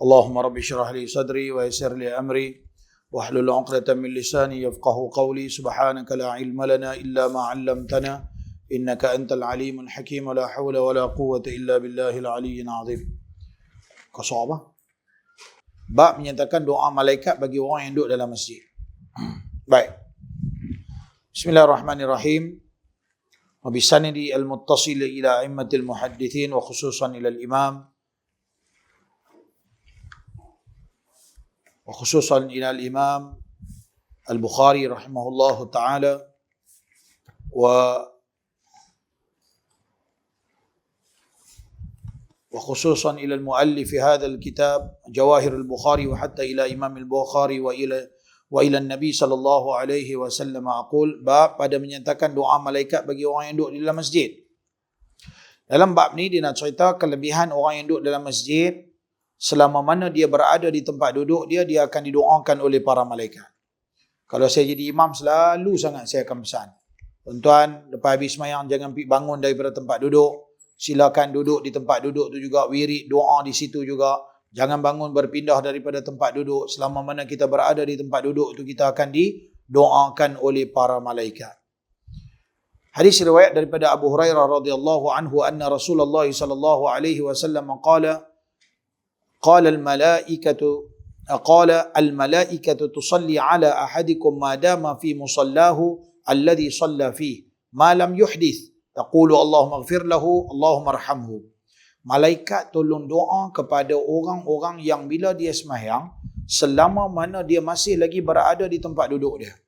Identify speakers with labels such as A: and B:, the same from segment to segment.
A: اللهم رب اشرح لي صدري ويسر لي أمري واحلل عقدة من لساني يفقه قولي سبحانك لا علم لنا إلا ما علمتنا إنك أنت العليم الحكيم ولا حول ولا قوة إلا بالله العلي العظيم. Qasabah. Bab menyatakan doa malaikat bagi orang yang duduk dalam masjid. Baik. Bismillahirrahmanirrahim. Wa bisanidi al-muttasil ila a'immatil muhaddithin wa khususan ila al-imam وخصوصا إلى الإمام البخاري رحمه الله تعالى وخصوصا إلى المؤلف هذا الكتاب جواهر البخاري وحتى إلى إمام البخاري وإلى النبي صلى الله عليه وسلم أقول bab pada menyatakan doa malaikat bagi orang yang duduk di dalam masjid. Dalam bab ni dia nak cerita kelebihan orang yang duduk dalam masjid. Selama mana dia berada di tempat duduk dia akan didoakan oleh para malaikat. Kalau saya jadi imam, selalu sangat saya akan pesan, tuan-tuan, lepas habis semayang jangan bangun daripada tempat duduk. Silakan duduk di tempat duduk tu juga, wirid doa di situ juga. Jangan bangun berpindah daripada tempat duduk. Selama mana kita berada di tempat duduk tu, kita akan didoakan oleh para malaikat. Hadis riwayat daripada Abu Hurairah radhiyallahu anhu anna Rasulullah sallallahu alaihi wasallam قال الملائكة تصلي على أحدكم ما دام في مصلاه الذي صلى فيه ما لم يحدث تقول اللهم اغفر له اللهم ارحمه. Malaikat tolong doa kepada orang-orang yang bila dia sembahyang, selama mana dia masih lagi berada di tempat duduk dia.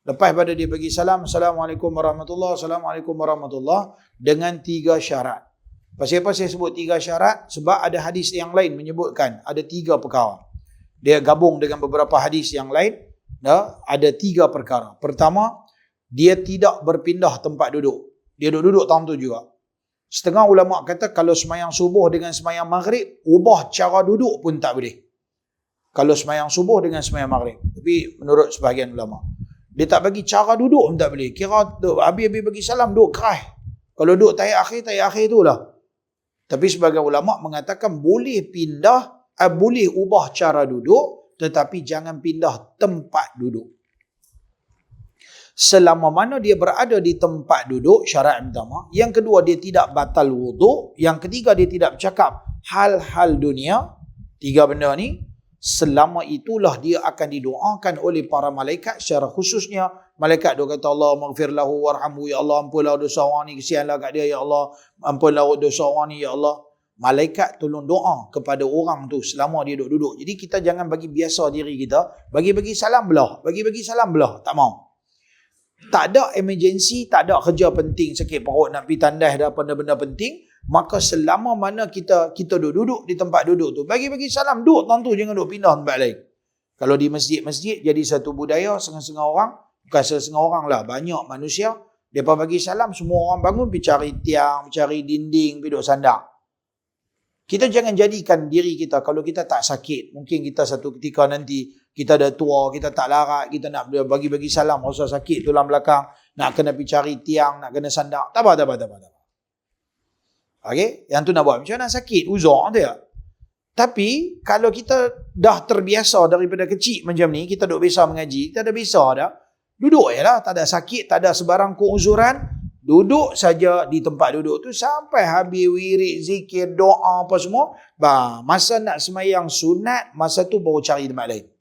A: Lepas pada dia bagi salam, Assalamualaikum warahmatullahi wabarakatuh, Assalamualaikum warahmatullahi, dengan 3 syarat. Pasal apa saya sebut 3 syarat? Sebab ada hadis yang lain menyebutkan ada 3 perkara. Dia gabung dengan beberapa hadis yang lain. Ada 3 perkara. Pertama, dia tidak berpindah tempat duduk. Dia duduk tentu juga. Setengah ulama kata kalau semayang subuh dengan semayang maghrib, ubah cara duduk pun tak boleh. Kalau semayang subuh dengan semayang maghrib. Tapi menurut sebahagian ulama, dia tak bagi cara duduk pun tak boleh. Kira habis-habis bagi salam duduk kerah. Kalau duduk tahiyat akhir tu lah. Tapi sebagian ulama mengatakan boleh pindah, boleh ubah cara duduk, tetapi jangan pindah tempat duduk. Selama mana dia berada di tempat duduk, syarat yang pertama. Yang kedua, dia tidak batal wuduk. Yang ketiga, dia tidak bercakap hal-hal dunia. 3 benda ni, selama itulah dia akan didoakan oleh para malaikat secara khususnya. Malaikat dia kata, Allah maghfir lahu warhamhu, ya Allah ampunlah dosa orang ni, kesianlah kat dia, ya Allah ampunlah dosa orang ni, ya Allah. Malaikat tolong doa kepada orang tu selama dia duduk. Jadi kita jangan bagi biasa diri kita, bagi salam belah, bagi salam belah, tak mau. Tak ada emergency, tak ada kerja penting, sakit perut nak pergi tandas dah, benda-benda penting, maka selama mana kita duduk di tempat duduk tu, bagi salam, duduk tentu, jangan duduk pindah tempat lain. Kalau di masjid-masjid jadi satu budaya, setengah-setengah orang, bukan setengah orang lah, banyak manusia, mereka bagi salam, semua orang bangun pergi cari tiang, cari dinding, pergi duduk sandar. Kita jangan jadikan diri kita, kalau kita tak sakit, mungkin kita satu ketika nanti, kita dah tua, kita tak larat, kita nak bagi salam, rasa sakit tulang belakang, nak kena pergi cari tiang, nak kena sandar. Tak apa. Okey, yang tu nak buat macam mana sakit, uzur tu ya. Tapi kalau kita dah terbiasa daripada kecil macam ni, kita duk biasa mengaji, kita dah biasa dah, duduk je lah, tak ada sakit, tak ada sebarang keuzuran, duduk saja di tempat duduk tu sampai habis wirid, zikir, doa apa semua. Masa nak semayang sunat, masa tu baru cari tempat lain.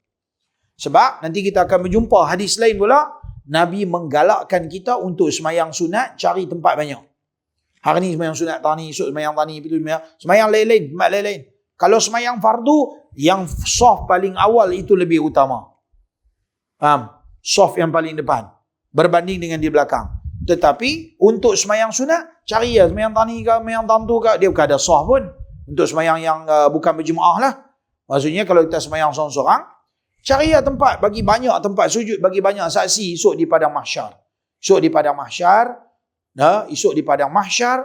A: Sebab nanti kita akan berjumpa hadis lain pula, Nabi menggalakkan kita untuk semayang sunat, cari tempat banyak. Hari ni semayang sunat tani, esok semayang tani, semayang lain-lain, tempat lain-lain. Kalau semayang fardu, yang saf paling awal itu lebih utama. Faham? Saf yang paling depan, berbanding dengan di belakang. Tetapi untuk semayang sunat, cari ya semayang tani ke, semayang tantu ke, dia bukan ada saf pun. Untuk semayang yang bukan berjemaah lah. Maksudnya kalau kita semayang seorang-seorang, cari ya tempat, bagi banyak tempat sujud, bagi banyak saksi esok di padang mahsyar. Esok di padang mahsyar,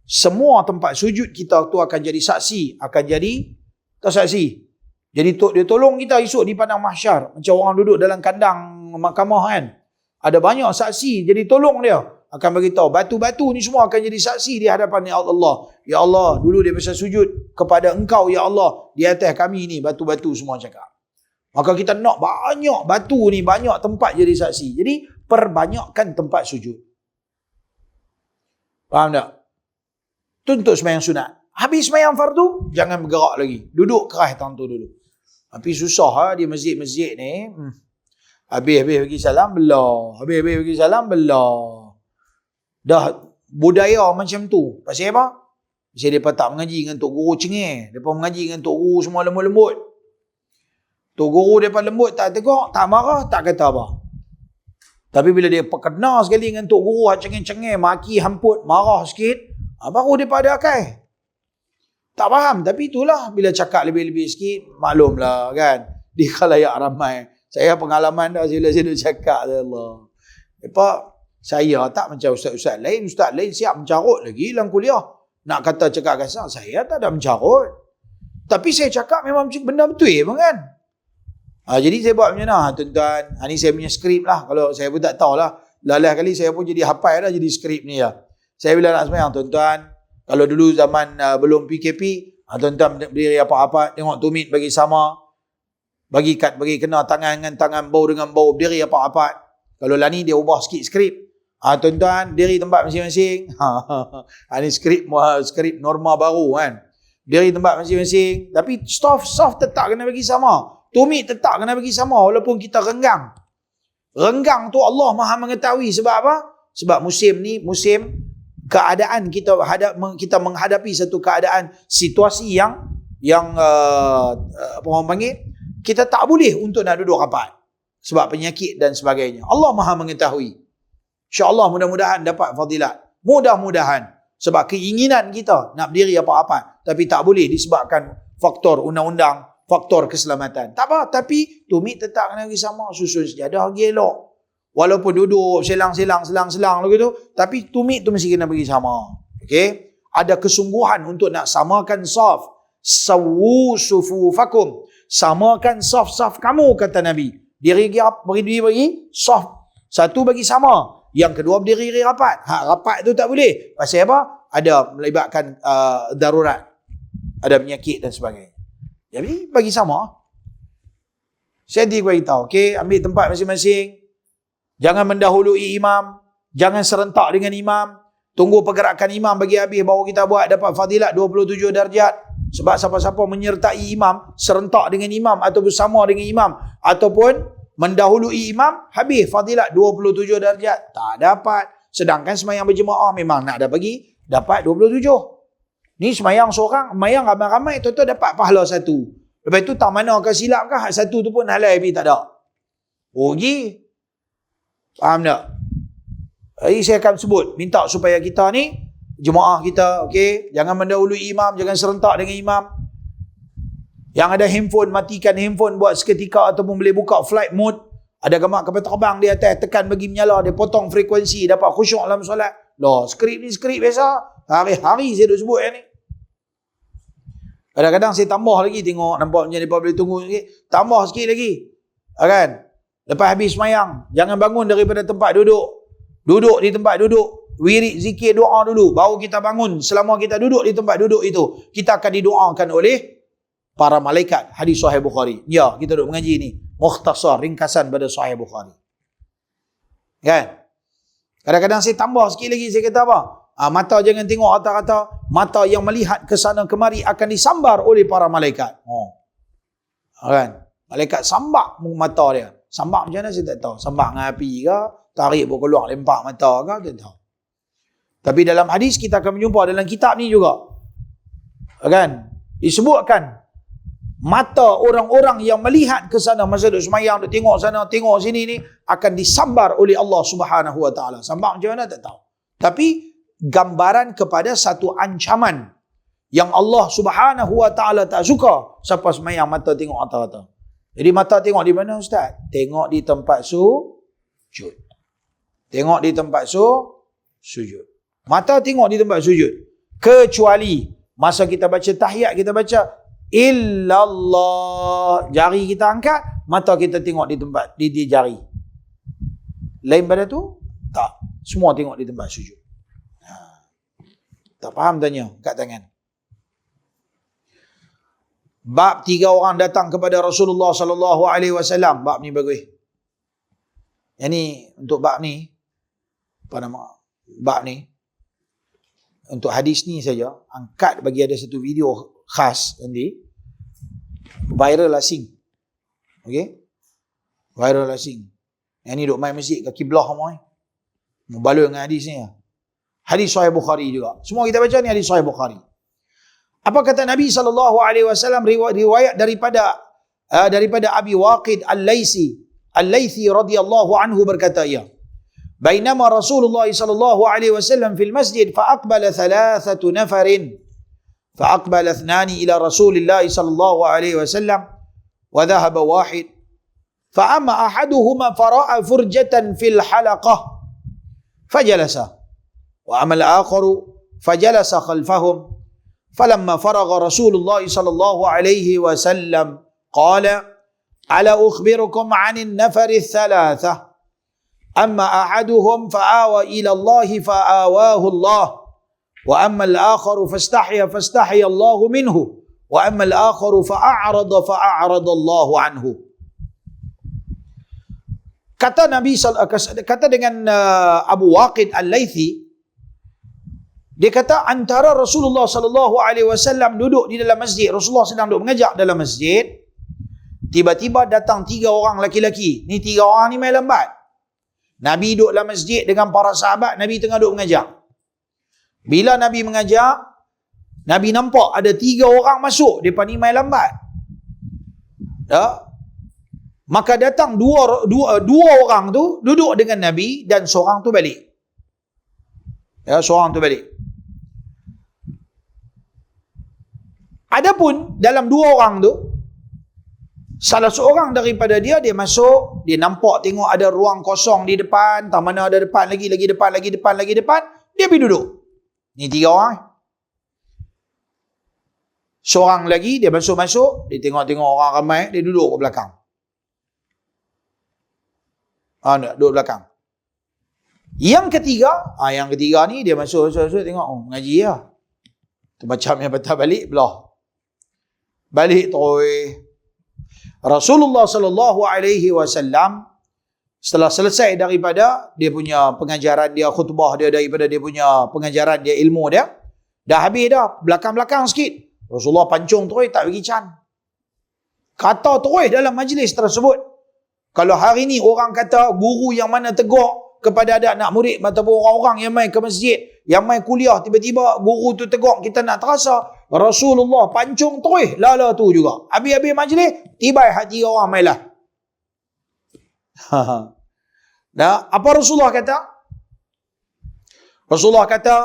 A: semua tempat sujud kita tu akan jadi saksi, akan jadi saksi. Jadi dia tolong kita esok di padang mahsyar. Macam orang duduk dalam kandang mahkamah kan. Ada banyak saksi, jadi tolong dia. akan beritahu batu-batu ni semua akan jadi saksi di hadapan Allah. Ya Allah, dulu dia pasal sujud kepada engkau ya Allah, di atas kami ni batu-batu semua cakap. Maka kita nak banyak batu ni, banyak tempat jadi saksi. Jadi perbanyakkan tempat sujud. Faham tak? Itu untuk sembahyang sunat. Habis sembahyang fardu, jangan bergerak lagi. Duduk keras tangan tu dulu. Tapi susah di masjid-masjid ni. Habis bagi salam, belah. Habis bagi salam, belah. Dah budaya macam tu. Pasal apa? Pasal mereka tak mengaji dengan Tok Guru cengih. Mereka mengaji dengan Tok Guru semua lembut-lembut. Tok Guru mereka lembut, tak tegak, tak marah, tak kata apa. Tapi bila dia kena sekali dengan Tok Guru cengih-cengih, maki, hamput, marah sikit, baru dia pada akal. Tak faham. Tapi itulah, bila cakap lebih-lebih sikit, maklumlah kan. Di khalayak ramai. Saya pengalaman dah saya dah cakap. Allah. Lepas, saya tak macam ustaz-ustaz lain. Ustaz lain siap mencarut lagi dalam kuliah. Nak kata cakap kasar, saya tak ada mencarut. Tapi saya cakap memang benda betul kan. Jadi saya buat macam mana tuan-tuan. Ni saya punya skrip lah. Kalau saya pun tak tahulah. Lalah kali saya pun jadi hafal dah jadi skrip ni lah. Saya bila nak sembahyang tuan-tuan. Kalau dulu zaman belum PKP, tuan-tuan berdiri apa-apa, tengok tumit bagi sama, bagi kena tangan dengan tangan, bau dengan bau, berdiri apa-apa. Kalau lah ni dia ubah sikit skrip. Tuan-tuan diri tempat masing-masing. Ini skrip norma baru kan. Diri tempat masing-masing. Tapi soft tetap kena bagi sama. Tumit tetap kena bagi sama walaupun kita renggang. Renggang tu Allah Maha mengetahui sebab apa? Sebab musim ni musim keadaan kita menghadapi satu keadaan situasi yang apa orang panggil, kita tak boleh untuk nak duduk rapat sebab penyakit dan sebagainya. Allah Maha mengetahui. InsyaAllah mudah-mudahan dapat fadilat. Mudah-mudahan. Sebab keinginan kita nak berdiri apa-apa, tapi tak boleh disebabkan faktor undang-undang, faktor keselamatan. Tak apa, tapi tumit tetap kena bagi sama, susun sejadah lagi elok. Walaupun duduk selang-selang begitu, tapi tumit tu mesti kena bagi sama. Okey? Ada kesungguhan untuk nak samakan saf. Sawu sufufakum. Samakan saf-saf kamu, kata Nabi. Bagi saf. Satu bagi sama. Yang kedua berdiri rapat. Rapat tu tak boleh. Pasal apa? Ada melibatkan darurat. Ada penyakit dan sebagainya. Jadi bagi sama. Saya beritahu, okey, ambil tempat masing-masing. Jangan mendahului imam. Jangan serentak dengan imam. Tunggu pergerakan imam bagi habis baru kita buat, dapat fadilat 27 darjat. Sebab siapa-siapa menyertai imam, serentak dengan imam atau bersama dengan imam ataupun mendahului imam, habis fadilat 27 darjat. Tak dapat. Sedangkan semayang berjemaah memang nak dapat 27. Ni semayang seorang, semayang ramai-ramai, tuan-tuan dapat pahala satu. Lepas tu tak mana ke silap ke, satu tu pun halal habis tak ada. Rugi. Faham tak? Jadi saya akan sebut, minta supaya kita ni, jemaah kita, okey, jangan mendahului imam, jangan serentak dengan imam. Yang ada handphone, matikan handphone buat seketika ataupun boleh buka flight mode. Ada gambar kapal terbang di atas, tekan bagi menyala, dia potong frekuensi, dapat khusyuk dalam solat. Loh, skrip ni skrip biasa. Hari-hari saya duk sebut yang ni. Kadang-kadang saya tambah lagi, tengok nampak macam mereka boleh tunggu sikit. Tambah sikit lagi. Kan? Lepas habis semayang, jangan bangun daripada tempat duduk. Duduk di tempat duduk. Wirid, zikir, doa dulu. Baru kita bangun. Selama kita duduk di tempat duduk itu, kita akan didoakan oleh para malaikat. Hadis Sahih Bukhari. Ya, kita duduk mengaji ni. Mukhtasar, ringkasan pada Sahih Bukhari. Kan? Kadang-kadang saya tambah sikit lagi. Saya kata apa? Mata jangan tengok rata-rata. Mata yang melihat ke sana kemari akan disambar oleh para malaikat. Kan? Malaikat sambak mata dia. Sambak macam mana saya tak tahu. Sambak dengan api ke? Tarik pun keluar lempak mata ke? Tak tahu. Tapi dalam hadis kita akan menjumpa dalam kitab ni juga. Kan? Disebutkan mata orang-orang yang melihat ke sana masa duduk semayang, duduk tengok sana, tengok sini ni akan disambar oleh Allah Subhanahu Wa Taala. Sambak macam mana tak tahu. Tapi gambaran kepada satu ancaman yang Allah Subhanahu Wa Taala tak suka siapa semayang mata tengok rata-rata. Jadi mata tengok di mana ustaz? Tengok di tempat sujud. Tengok di tempat sujud. Mata tengok di tempat sujud. Kecuali masa kita baca tahiyat, kita baca illallah, jari kita angkat, mata kita tengok di tempat di jari. Lain pada tu? Tak. Semua tengok di tempat sujud. Tak faham tanya kat tangan. Bab 3 orang datang kepada Rasulullah sallallahu alaihi wasallam. Bab ni bagus. Yang ni untuk bab ni, apa nama? Bab ni untuk hadis ni saja, angkat bagi ada satu video khas nanti. Viral asing. Okey? Viral asing. Yang ni duk main masjid kat kiblah semua. Membaloi dengan hadis ni. Hadis Sahih Bukhari juga. Semua kita baca ni hadis Sahih Bukhari. Apa kata Nabi SAW riwayat daripada Abi Waqid Al-Laythi radhiyallahu anhu berkata, ya. Bainama Rasulullah sallallahu alaihi wasallam fil masjid fa'aqbala 3 nafarin fa'aqbala 2 ila Rasulillah sallallahu alaihi wasallam wa dhahaba wahid fa'amma ahaduhuma fara'a furjatan fil halaqah fajalasa وأما الآخر فجلس خلفهم فلما فرغ رسول الله صلى الله عليه وسلم قال ألا أخبركم عن النفر 3 أما أحدهم فآوى إلى الله فآواه الله وأما الآخر فاستحي الله منه وأما الآخر فأعرض الله عنه. Kata dengan Abu Waqid Al-Laythi, dia kata antara Rasulullah sallallahu alaihi wasallam duduk di dalam masjid, Rasulullah sedang duduk mengajar dalam masjid, tiba-tiba datang 3 orang laki-laki. Ni 3 orang ni main lambat. Nabi duduk dalam masjid dengan para sahabat, Nabi tengah duduk mengajar. Bila Nabi mengajar, Nabi nampak ada 3 orang masuk, depa ni main lambat. Ya. Maka datang dua orang tu duduk dengan Nabi dan seorang tu balik. Ya, seorang tu balik. Adapun dalam 2 orang tu, salah seorang daripada dia masuk, dia nampak tengok ada ruang kosong di depan, tak mana ada depan lagi depan, dia pergi duduk. Ni 3 orang. Seorang lagi dia masuk, dia tengok orang ramai, dia duduk ke belakang. Duduk belakang. Yang ketiga ni dia masuk tengok, mengaji lah. Tu macam yang patah balik belah. Balik terus. Rasulullah sallallahu alaihi wasallam setelah selesai daripada dia punya pengajaran dia, khutbah dia, daripada dia punya pengajaran dia, ilmu dia, dah habis dah, belakang-belakang sikit. Rasulullah pancung terus, tak bagi can. Kata terus dalam majlis tersebut. Kalau hari ni orang kata guru yang mana tegur kepada anak murid ataupun orang-orang yang main ke masjid, yang main kuliah, tiba-tiba guru tu tegur, kita nak terasa. Rasulullah pancung terus lala tu juga. Habis-habis majlis, tiba hati orang main lah. Nah, apa Rasulullah kata? Rasulullah kata,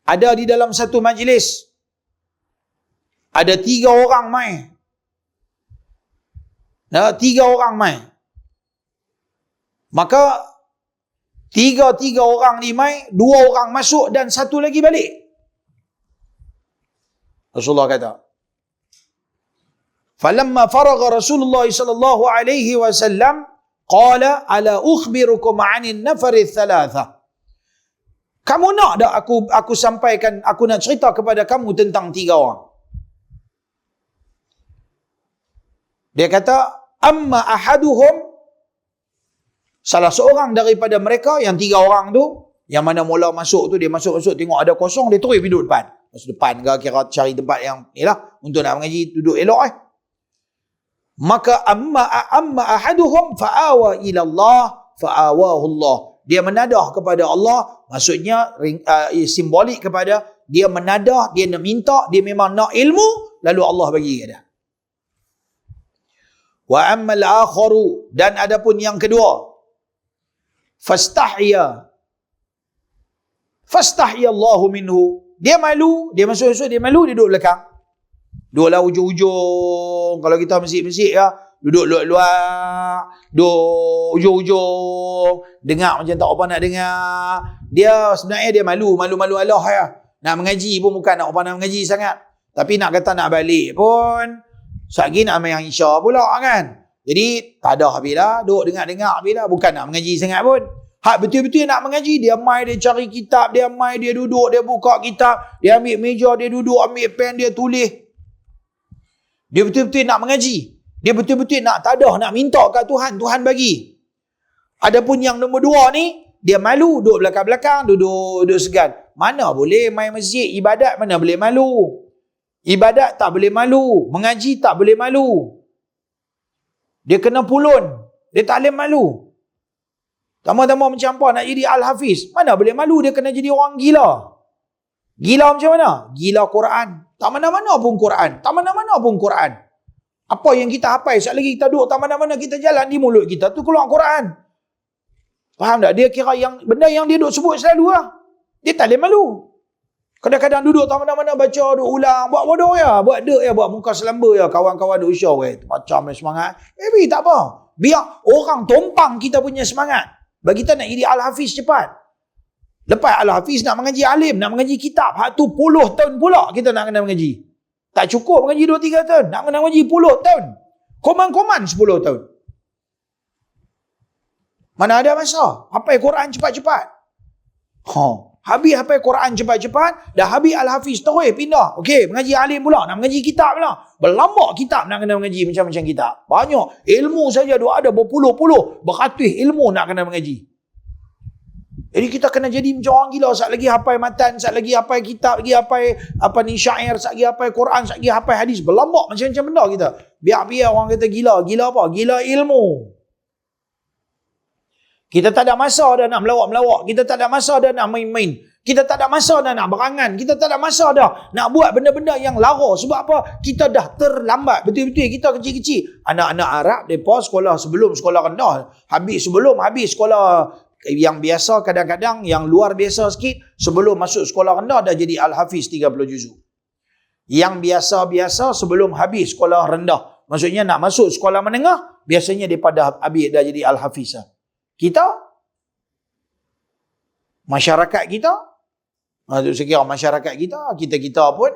A: ada di dalam satu majlis, ada 3 orang main. Nah, 3 orang main. Maka 3 orang ni main, 2 orang masuk dan 1 lagi balik. Rasulullah kata, falamma faragha Rasulullah sallallahu alaihi wasallam qala ala ukhbirukum 'anil nafari 3. Kamu nak tak aku sampaikan, aku nak cerita kepada kamu tentang 3 orang. Dia kata, amma ahaduhum, salah seorang daripada mereka, yang 3 orang tu, yang mana mula masuk tu, dia masuk tengok ada kosong, dia terus duduk depan. Masuk depan ke, kira cari tempat yang ni lah, untuk nak mengaji, duduk elok . Maka amma ahaduhum fa'awa ila Allah fa'awahu Allah. Dia menadah kepada Allah, maksudnya simbolik kepada dia menadah, dia nak minta, dia memang nak ilmu, lalu Allah bagi dia. Wa ammal akharu, dan adapun yang kedua, fastahya Allahu minhu. Dia malu, dia masuk, dia malu, dia duduk belakang. Duduklah ujung-ujung. Kalau kita masjid-masjid ya, duduk luar-luar, duduk ujung-ujung, dengar macam tak apa nak dengar. Dia sebenarnya dia malu Allah ya. Nak mengaji pun bukan nak apa nak mengaji sangat. Tapi nak kata nak balik pun, sekali nak main Isya pula kan. Jadi tak ada habis lah, duduk dengar-dengar habis lah. Bukan nak mengaji sangat pun. Hak betul-betul nak mengaji, dia mai dia cari kitab, dia mai dia duduk, dia buka kitab, dia ambil meja, dia duduk, ambil pen, dia tulis. Dia betul-betul nak mengaji. Dia betul-betul nak tadah, nak minta kat Tuhan, Tuhan bagi. Adapun yang nombor 2 ni, dia malu, duduk belakang-belakang, duduk segan. Mana boleh main masjid, ibadat mana boleh malu. Ibadat tak boleh malu, mengaji tak boleh malu. Dia kena pulun, dia tak boleh malu. Tama-tama macam apa nak jadi Al-Hafiz, mana boleh malu, dia kena jadi orang gila. Gila macam mana? Gila Quran. Tak mana-mana pun Quran. Tak mana-mana pun Quran. Apa yang kita hafal, sekali lagi kita duduk tak mana-mana kita jalan di mulut kita, tu keluar Quran. Faham tak? Dia kira yang benda yang dia duduk sebut selalu lah. Dia tak boleh malu. Kadang-kadang duduk tak mana-mana baca, duduk ulang, buat bodoh ya, buat dek ya, buat muka selamba ya, kawan-kawan duduk show macam semangat. Tapi tak apa. Biar orang tumpang kita punya semangat. Bagi kita nak jadi Al-Hafiz cepat. Lepas Al-Hafiz nak mengaji alim, nak mengaji kitab, hak tu 10 tahun pula kita nak kena mengaji. Tak cukup mengaji 2-3 tahun, nak kena mengaji 10 tahun. Koman-koman 10 tahun. Mana ada masa? Hafal Quran cepat-cepat. Habis hafal Quran cepat-cepat, dah habis Al-Hafiz terus pindah. Okey, mengaji alim pula, nak mengaji kitab pula. Berlambak kitab nak kena mengaji macam-macam kitab. Banyak ilmu saja ada berpuluh-puluh, beratus ilmu nak kena mengaji. Jadi kita kena jadi macam orang gila, sat lagi hafal matan, sat lagi hafal kitab, lagi hafal syair, sat lagi hafal Quran, sat lagi hafal hadis. Berlambak macam-macam benda kita. Biar orang kata gila. Gila apa? Gila ilmu. Kita tak ada masa dah nak melawak-melawak. Kita tak ada masa dah nak main-main. Kita tak ada masa dah nak berangan. Kita tak ada masa dah nak buat benda-benda yang lara. Sebab apa? Kita dah terlambat. Betul-betul kita kecil-kecil. Anak-anak Arab, mereka sekolah sebelum sekolah rendah. Sebelum habis sekolah yang biasa, kadang-kadang yang luar biasa sikit, sebelum masuk sekolah rendah dah jadi Al-Hafiz 30 juzuk. Yang biasa-biasa sebelum habis sekolah rendah. Maksudnya nak masuk sekolah menengah, biasanya mereka dah habis dah jadi Al-Hafiz. Kita, masyarakat kita, saya kira masyarakat kita pun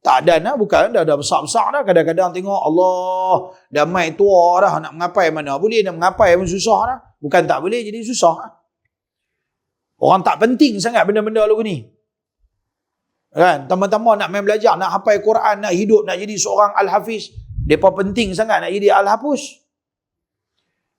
A: tak ada dah, bukan dah besar-besar dah. Kadang-kadang tengok Allah dah mai tua dah, nak mengapai mana boleh, nak mengapai pun susah dah. Bukan tak boleh, jadi susah. Orang tak penting sangat benda-benda lagu ni. Kan, tama-tama nak main belajar, nak hafal Quran, nak hidup, nak jadi seorang Al-Hafiz. Depa penting sangat nak jadi Al-Hafuz.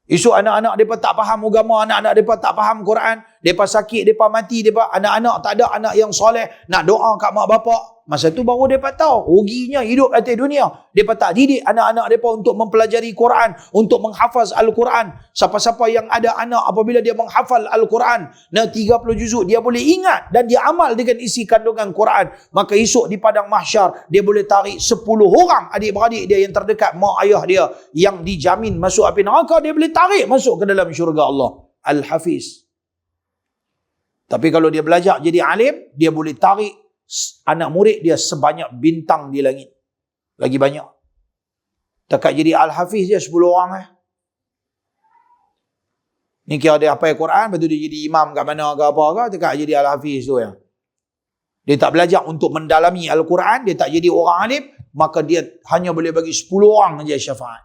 A: Esok anak-anak mereka tak faham agama, anak-anak mereka tak faham Quran, mereka sakit, mereka mati, anak-anak tak ada anak yang soleh, nak doa kat mak bapak. Masa tu baru mereka tahu ruginya hidup atas dunia. Mereka tak didik anak-anak mereka untuk mempelajari Quran, untuk menghafaz Al-Quran. Siapa-siapa yang ada anak apabila dia menghafal Al-Quran, 30 juzuk, dia boleh ingat dan dia amal dengan isi kandungan Quran. Maka esok di padang mahsyar, dia boleh tarik 10 orang adik-beradik dia yang terdekat, mak ayah dia, yang dijamin masuk api neraka, dia boleh tarik masuk ke dalam syurga Allah. Al-Hafiz. Tapi kalau dia belajar jadi alim, dia boleh tarik anak murid dia sebanyak bintang di langit. Lagi banyak. Dekat jadi Al-Hafiz dia 10 orang. Ni kira dia hafal Quran, lepas tu dia jadi imam kat mana ke apa ke, dekat jadi Al-Hafiz tu ya. Dia tak belajar untuk mendalami Al-Quran, dia tak jadi orang alim, maka dia hanya boleh bagi 10 orang saja syafaat.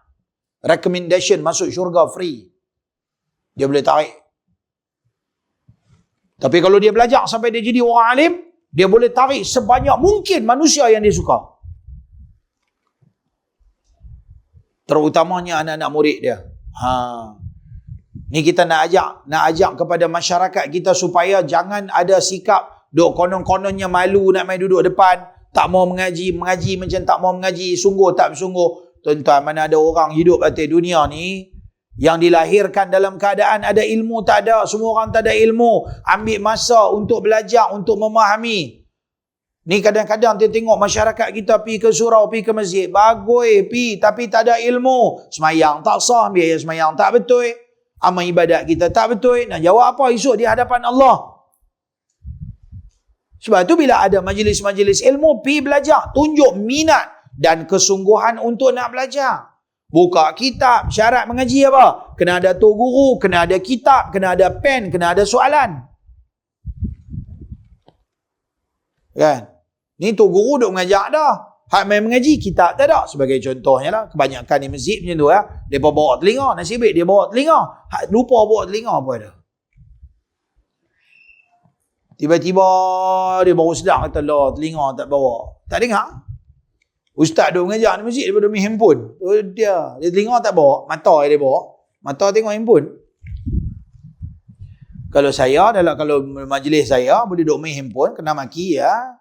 A: Recommendation masuk syurga free. Dia boleh tarik. Tapi kalau dia belajar sampai dia jadi orang alim, dia boleh tarik sebanyak mungkin manusia yang dia suka. Terutamanya anak-anak murid dia. Ni kita nak ajak kepada masyarakat kita supaya jangan ada sikap duk konon-kononnya malu nak main duduk depan, tak mau mengaji macam tak mau mengaji, sungguh tak bersungguh. Tuan-tuan, mana ada orang hidup atas dunia ni yang dilahirkan dalam keadaan ada ilmu tak ada, semua orang tak ada ilmu, ambil masa untuk belajar, untuk memahami. Ni kadang-kadang dia tengok masyarakat kita pi ke surau, pi ke masjid, bagus pi tapi tak ada ilmu, semayang tak sah, biaya semayang tak betul, amal ibadat kita tak betul, nak jawab apa esok di hadapan Allah? Sebab tu bila ada majlis-majlis ilmu, pi belajar, tunjuk minat dan kesungguhan untuk nak belajar. Buka kitab, syarat mengaji apa? Kena ada tok guru, kena ada kitab, kena ada pen, kena ada soalan. Kan? Ni tok guru duk mengajak dah. Hak main mengaji, kitab tak ada. Sebagai contohnya lah, kebanyakan di masjid macam tu lah. Mereka bawa telinga, nasib baik dia bawa telinga. Hak lupa bawa telinga apa ada. Tiba-tiba dia baru sedar kata, lah telinga tak bawa. Tak dengar. Ustaz duduk mengajar di masjid, dia duduk main handphone. Dia telinga tak bawa, mata dia bawa. Mata tengok handphone. Kalau majlis saya boleh duduk main handphone, kena maki ya.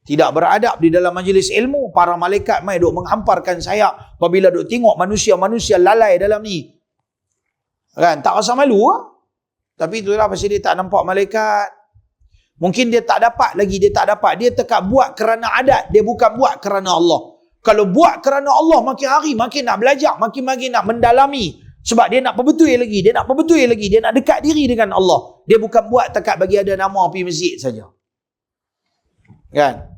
A: Tidak beradab di dalam majlis ilmu. Para malaikat mai duk menghamparkan sayap apabila duk tengok manusia-manusia lalai dalam ni. Kan? Tak rasa malu lah. Tapi itulah pasal dia tak nampak malaikat. Mungkin dia tak dapat lagi. Dia tekak buat kerana adat. Dia bukan buat kerana Allah. Kalau buat kerana Allah, makin hari makin nak belajar. Makin nak mendalami. Sebab dia nak perbetui lagi. Dia nak dekat diri dengan Allah. Dia bukan buat tekak bagi ada nama pergi masjid saja. Kan?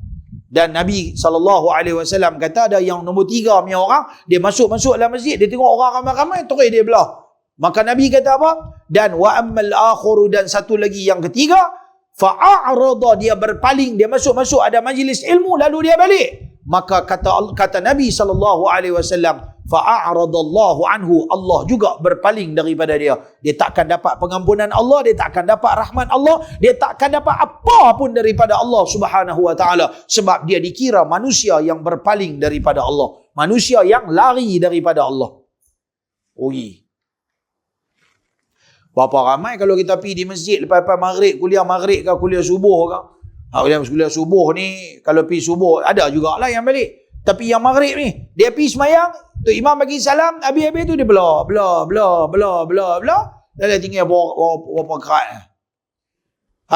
A: Dan Nabi SAW kata ada yang nombor 3 punya orang, dia masuk dalam masjid, dia tengok orang ramai-ramai, terus dia belah. Maka Nabi kata apa? Dan wa ammal akhiru, dan satu lagi yang ketiga, fa'arada, dia berpaling, dia masuk ada majlis ilmu lalu dia balik. Maka kata Nabi SAW, fa'aradallahu anhu, Allah juga berpaling daripada dia. Dia takkan dapat pengampunan Allah, dia takkan dapat rahmat Allah, dia takkan dapat apa pun daripada Allah Subhanahu wa taala, sebab dia dikira manusia yang berpaling daripada Allah, manusia yang lari daripada Allah. Berapa ramai kalau kita pergi di masjid lepas maghrib, kuliah maghrib ke kuliah subuh ke. Kuliah subuh ni, kalau pergi subuh, ada jugalah yang balik. Tapi yang maghrib ni, dia pergi semayang, tu imam bagi salam, habis-habis tu dia bela. Dia tinggal berapa kerat.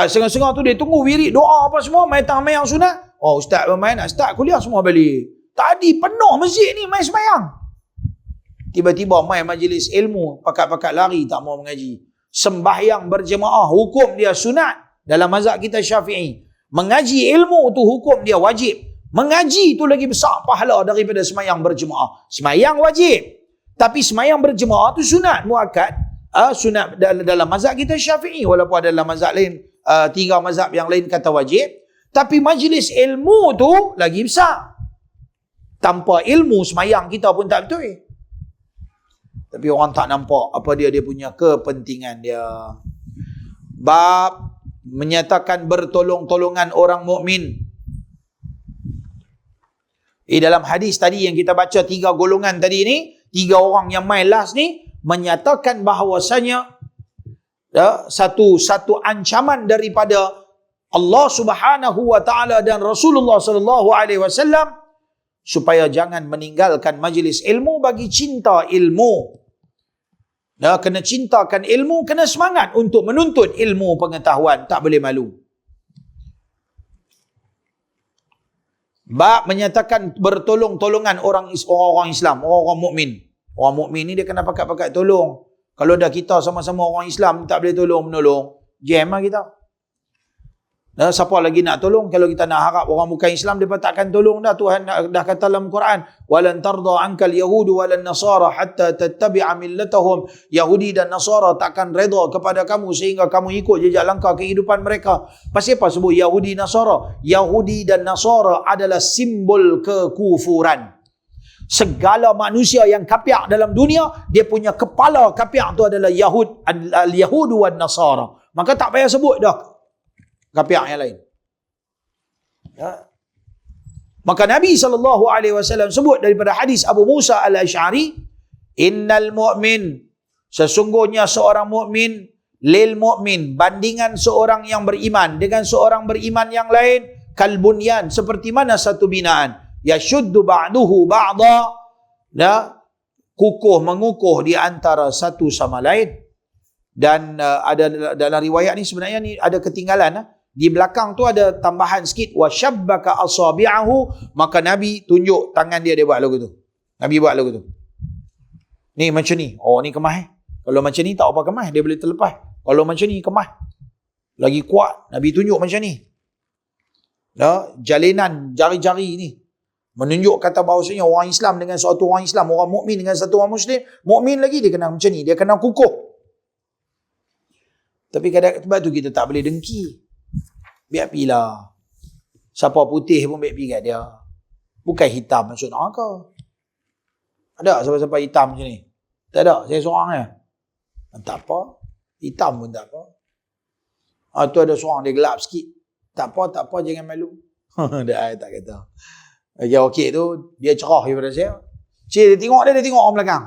A: Setengah-setengah tu dia tunggu wirid, doa apa semua, main tang-mayang sunat. Oh, ustaz bermain, nak start kuliah semua balik. Tadi penuh masjid ni main semayang. Tiba-tiba main majlis ilmu, pakat-pakat lari tak mau mengaji. Sembahyang berjemaah, hukum dia sunat dalam mazhab kita Syafi'i. Mengaji ilmu tu hukum dia wajib. Mengaji tu lagi besar pahala daripada semayang berjemaah. Semayang wajib, tapi semayang berjemaah tu sunat muakkad. Sunat dalam mazhab kita Syafi'i, walaupun ada dalam mazhab lain, 3 mazhab yang lain kata wajib. Tapi majlis ilmu tu lagi besar. Tanpa ilmu semayang kita pun tak betul. Tapi orang tak nampak apa dia punya kepentingan dia. Bab menyatakan bertolong-tolongan orang mukmin. Dalam hadis tadi yang kita baca 3 golongan tadi ni, 3 orang yang main last ni menyatakan bahawasanya satu ancaman daripada Allah Subhanahu wa taala dan Rasulullah sallallahu alaihi wasallam supaya jangan meninggalkan majlis ilmu bagi cinta ilmu. Kena cintakan ilmu, kena semangat untuk menuntut ilmu pengetahuan, tak boleh malu. Bab menyatakan bertolong-tolongan orang Islam, orang mukmin. Orang mukmin ni dia kena pakat-pakat tolong. Kalau dah kita sama-sama orang Islam tak boleh tolong-menolong, jam lah kita. Siapa lagi nak tolong? Kalau kita nak harap orang bukan Islam, dia takkan tolong dah. Tuhan dah kata dalam Quran, walan tarda ankal yahudu walan nasara hatta tattabi'a millatahum. Yahudi dan Nasara takkan redha kepada kamu sehingga kamu ikut jejak langkah kehidupan mereka. Pasal apa sebut Yahudi Nasara? Yahudi dan Nasara adalah simbol kekufuran. Segala manusia yang kafir dalam dunia, dia punya kepala kafir tu adalah al-Yahudu wan Nasara. Maka tak payah sebut dah kafir yang lain. Maka Nabi SAW sebut daripada hadis Abu Musa al-Ash'ari, innal mu'min, sesungguhnya seorang mu'min, lil mu'min, bandingan seorang yang beriman dengan seorang beriman yang lain, kalbunyan, seperti mana satu binaan, yashuddu ba'duhu ba'da, kukuh mengukuh di antara satu sama lain. Dan ada dalam riwayat ni sebenarnya ni ada ketinggalan. Di belakang tu ada tambahan sikit, wa syabbaka asabi'ahu, maka Nabi tunjuk tangan dia buat lagu tu. Nabi buat lagu tu. Ni macam ni. Oh ni kemah. Kalau macam ni tak apa kemah, dia boleh terlepas. Kalau macam ni kemah. Lagi kuat, Nabi tunjuk macam ni. Jalinan jari-jari ni menunjuk kata bahawasanya orang Islam dengan suatu orang Islam, orang mukmin dengan satu orang Muslim, mukmin lagi dia kena macam ni, dia kena kukuh. Tapi kadang-kadang sebab tu kita tak boleh dengki. Biar pilah. Siapa putih pun biar pergi kat dia. Bukan hitam masuk neraka. Ada siapa-siapa hitam macam ni? Tak ada, saya seorang je. Tak apa. Hitam pun tak apa. Tu ada seorang dia gelap sikit. Tak apa, jangan malu. Dia tak kata. Okey tu, dia cerah daripada saya. Cik, dia tengok orang belakang.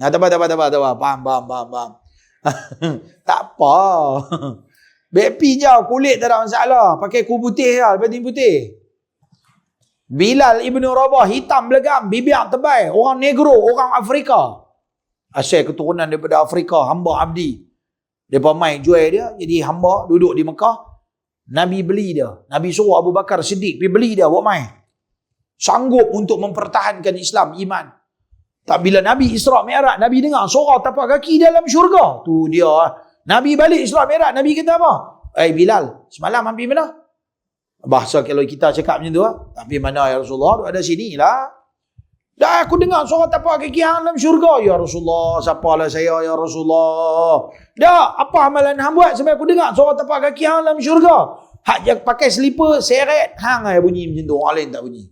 A: Tak apa. Faham. Tak apa. Bepi je, kulit tak ada masalah. Pakai kulit putih lah, batin putih. Bilal Ibn Rabah, hitam belegam, bibir tebal. Orang Negro, orang Afrika. Asal keturunan daripada Afrika, hamba abdi. Mereka main jual dia, jadi hamba duduk di Mekah. Nabi beli dia. Nabi suruh Abu Bakar Siddiq pergi beli dia buat main. Sanggup untuk mempertahankan Islam, iman. Tak bila Nabi Isra Mi'raj, Nabi dengar suara tapak kaki dalam syurga. Tu dia. Nabi balik Isra Mi'raj, Nabi kata apa? Bilal, semalam hampir mana? Bahasa kalau kita cakap macam tu lah. Tapi mana ya Rasulullah? Ada sini lah. Dah aku dengar suara tapak kaki hang dalam syurga. Ya Rasulullah, siapalah saya ya Rasulullah. Dah, apa amalan hang buat sampai aku dengar suara tapak kaki hang dalam syurga? Hak je pakai slipper, seret, hang aja bunyi macam tu. Orang lain tak bunyi.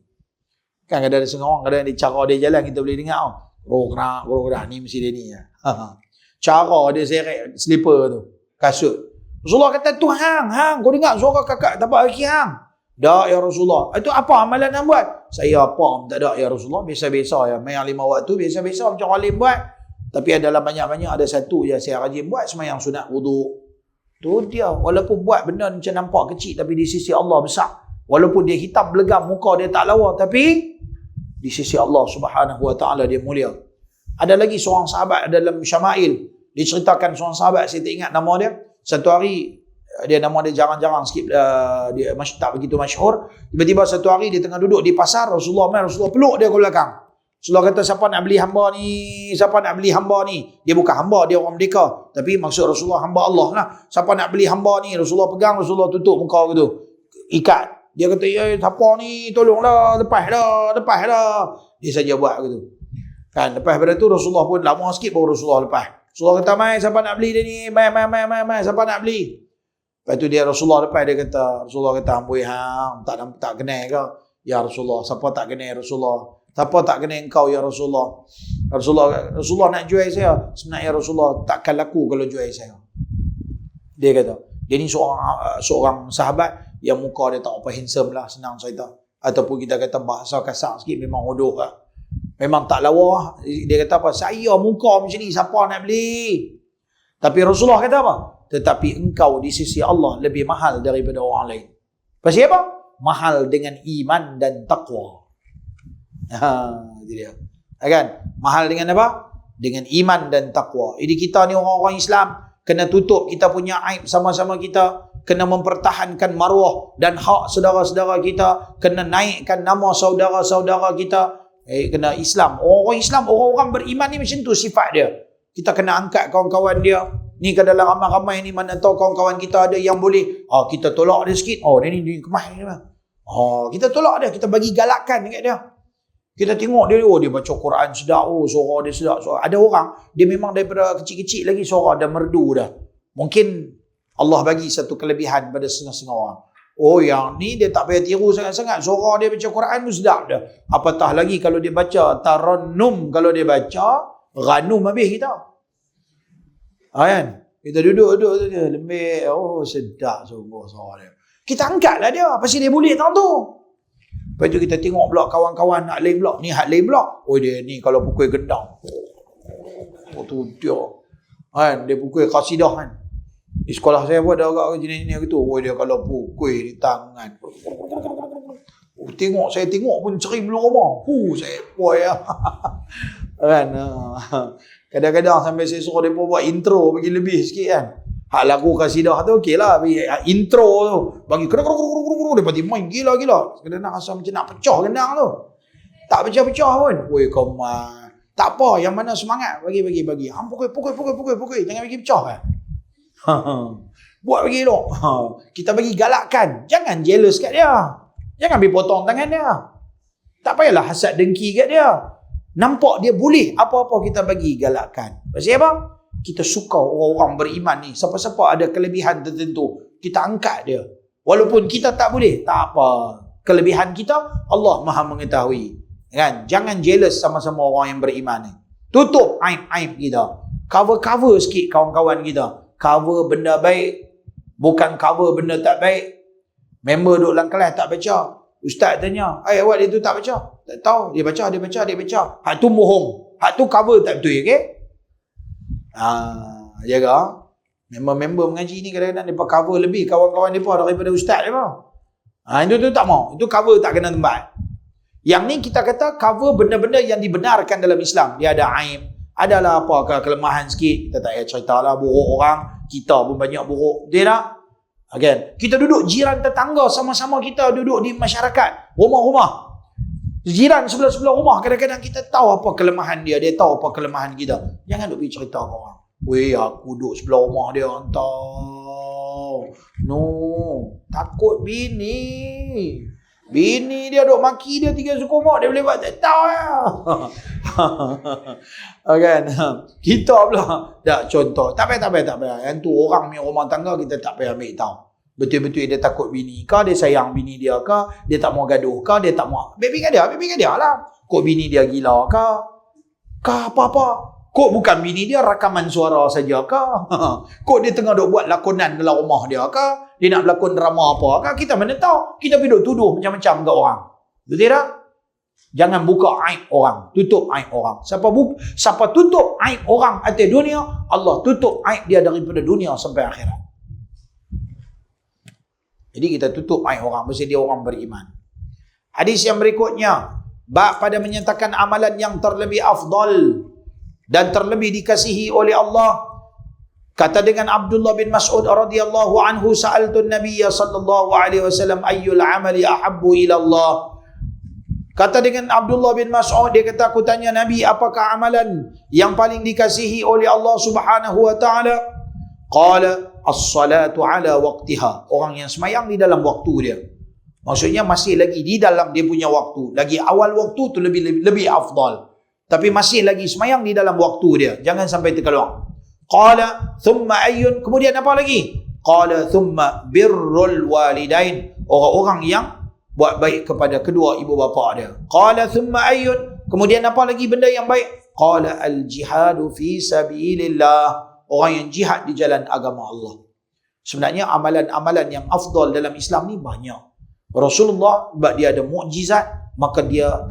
A: Kan kadang ada setengah orang, kadang dia cara dia jalan kita boleh dengar. Gerak, ni mesti dia ni. Cara dia seret slipper tu, kasut. Rasulullah kata, tu hang, kau dengar suara kakak tapak kaki hang? Dah ya Rasulullah. Itu apa amalan hang buat? Saya apa? Tak ada ya Rasulullah. Biasa-biasa ya. Mayang 5 waktu, biasa-biasa macam alim buat. Tapi adalah banyak-banyak ada satu je saya rajin buat, semayang sunat wuduk. Tu dia. Walaupun buat benda macam nampak kecil, tapi di sisi Allah besar. Walaupun dia hitam belegam, muka dia tak lawa, tapi di sisi Allah Subhanahu Wa Taala dia mulia. Ada lagi seorang sahabat dalam Syama'il. Diceritakan seorang sahabat, saya tak ingat nama dia. Satu hari, dia nama dia jarang-jarang sikit, dia tak begitu masyhur. Tiba-tiba satu hari dia tengah duduk di pasar, Rasulullah peluk dia ke belakang. Rasulullah kata, siapa nak beli hamba ni? Dia bukan hamba, dia orang merdeka. Tapi maksud Rasulullah hamba Allah lah. Siapa nak beli hamba ni? Rasulullah pegang, Rasulullah tutup muka gitu. Ikat. Dia kata, siapa ni? Tolonglah, lepas dah. Dia saja buat gitu. Kan, lepas pada tu Rasulullah pun lama sikit baru Rasulullah lepas. Rasulullah kata, mai, siapa nak beli dia ni? Mai, siapa nak beli? Lepas tu Rasulullah lepas dia kata, amboi hang, tak kenal ke? Ya Rasulullah, siapa tak kenal Rasulullah? Siapa tak kenal engkau ya Rasulullah? Rasulullah nak jual saya. Sebenarnya Rasulullah takkan laku kalau jual saya. Dia kata, dia ni seorang sahabat yang muka dia tak apa handsome lah, senang cerita. Ataupun kita kata bahasa kasar sikit, memang hodoh lah. Memang tak lawa. Dia kata apa? Saya muka macam ni, siapa nak beli? Tapi Rasulullah kata apa? Tetapi engkau di sisi Allah lebih mahal daripada orang lain. Pasal apa? Mahal dengan iman dan taqwa. Itu dia. Kan? Mahal dengan apa? Dengan iman dan taqwa. Jadi kita ni orang-orang Islam kena tutup kita punya aib sama-sama kita. Kena mempertahankan maruah dan hak saudara-saudara kita. Kena naikkan nama saudara-saudara kita. Kena Islam. Orang-orang Islam, orang-orang beriman ni macam tu sifat dia. Kita kena angkat kawan-kawan dia. Ni ke dalam ramai-ramai ni, mana tahu kawan-kawan kita ada yang boleh. Kita tolak dia sikit. Dia ni kemah ni. Kita tolak dia. Kita bagi galakan dekat dia. Kita tengok dia, dia baca Quran sedap. Suara dia sedap. Ada orang, dia memang daripada kecil-kecil lagi suara dah merdu dah. Mungkin Allah bagi satu kelebihan pada setengah-setengah orang. Yang ni dia tak payah tiru sangat-sangat. Suara dia baca Quran pun sedap dah. Apatah lagi kalau dia baca tarannum. Kalau dia baca, ranum habis kita. Kan? Kita duduk dia lembik. Sedap sungguh suara dia. Kita angkatlah dia. Pasal dia boleh tahun tu. Lepas tu kita tengok pula kawan-kawan hak lain pula. Ni hak lain pula. Dia ni kalau pukul gendang. Tu dia. Kan? Dia pukul qasidah kan. Di sekolah saya pun ada orang jenis-jenis gitu. Dia kalau pukul di tangan. Saya tengok pun ceri belum rumah. Saya boy lah. Kan? Kadang-kadang sampai saya suruh mereka buat intro bagi lebih sikit kan. Hak lagu kasidah tu okey lah. Intro tu bagi keruk-keruk-keruk-keruk. Dia pasti main gila-gila. Kadang-kadang rasa macam nak pecah gendang tu. Tak pecah-pecah pun. Kau tak apa. Yang mana semangat. Bagi. Pukul. Jangan bagi pecah kan. Buat bagi elok. Kita bagi galakkan. Jangan jealous kat dia. Jangan ambil potong tangan dia. Tak payahlah hasad dengki kat dia. Nampak dia boleh, apa-apa kita bagi galakkan. Pasal apa? Kita suka orang-orang beriman ni. Siapa-siapa ada kelebihan tertentu, kita angkat dia. Walaupun kita tak boleh, tak apa. Kelebihan kita, Allah Maha mengetahui. Kan? Jangan jealous sama-sama orang yang beriman ni. Tutup aib-aib kita. Cover-cover sikit kawan-kawan kita. Cover benda baik, Bukan cover benda tak baik. Member duduk dalam kelas tak baca. Ustaz tanya, awak dia tu tak baca? Tak tahu. Dia baca. Hak tu bohong. Hak tu cover tak betul, okey? Jaga. Member-member mengaji ni kadang-kadang mereka cover lebih kawan-kawan mereka daripada ustaz mereka. Itu tak mau. Itu cover tak kena tempat. Yang ni kita kata cover benda-benda yang dibenarkan dalam Islam. Dia ada aib. Adalah apa kelemahan sikit. Kita tak payah cerita lah buruk orang. Kita pun banyak buruk. Dia tak? Again, kita duduk jiran tetangga sama-sama kita duduk di masyarakat. Rumah-rumah. Jiran sebelah-sebelah rumah. Kadang-kadang kita tahu apa kelemahan dia. Dia tahu apa kelemahan kita. Jangan duduk pergi cerita ke orang. Weh, aku duduk sebelah rumah dia. Entah. No. Takut bini. Bini dia duk maki dia 3 suku mak. Dia boleh buat tak tahu ya. Kan? Kita pula. Tak contoh. Tak payah. Yang tu orang punya rumah tangga kita tak payah ambil tahu. Betul-betul dia takut bini ke, dia sayang bini dia ke, dia tak mau gaduh ke, dia tak mau. Baby kan dia lah. Kok bini dia gila ke? Ke apa-apa? Kok bukan bini dia rakaman suara saja ke? Kok dia tengah duk buat lakonan dalam rumah dia ke? Dia nak berlakon drama apa ke? Kita mana tahu? Kita pergi duk tuduh macam-macam ke orang. Betul tak? Jangan buka aib orang. Tutup aib orang. Siapa tutup aib orang atas dunia, Allah tutup aib dia daripada dunia sampai akhirat. Jadi kita tutup aib orang. Mesti dia orang beriman. Hadis yang berikutnya. Bab pada menyatakan amalan yang terlebih afdal dan terlebih dikasihi oleh Allah. Kata dengan Abdullah bin Mas'ud radhiyallahu anhu, sa'altu an-nabiyya sallallahu alaihi wasallam ayyul amali ahabbu ila Allah. Kata dengan Abdullah bin Mas'ud, dia kata aku tanya Nabi, apakah amalan yang paling dikasihi oleh Allah Subhanahu wa taala? Qala as-salatu ala waqtiha. Orang yang semayang di dalam waktu dia. Maksudnya masih lagi di dalam dia punya waktu. Lagi awal waktu tu lebih afdal. Tapi masih lagi semayang di dalam waktu dia. Jangan sampai terkeluar. Qala thumma ayyun. Kemudian apa lagi? Qala thumma birrul walidain. Orang-orang yang buat baik kepada kedua ibu bapa dia. Qala thumma ayyun. Kemudian apa lagi benda yang baik? Qala al-jihadu fi sabilillah. Orang yang jihad di jalan agama Allah. Sebenarnya amalan-amalan yang afdal dalam Islam ni banyak. Rasulullah sebab dia ada mukjizat, maka dia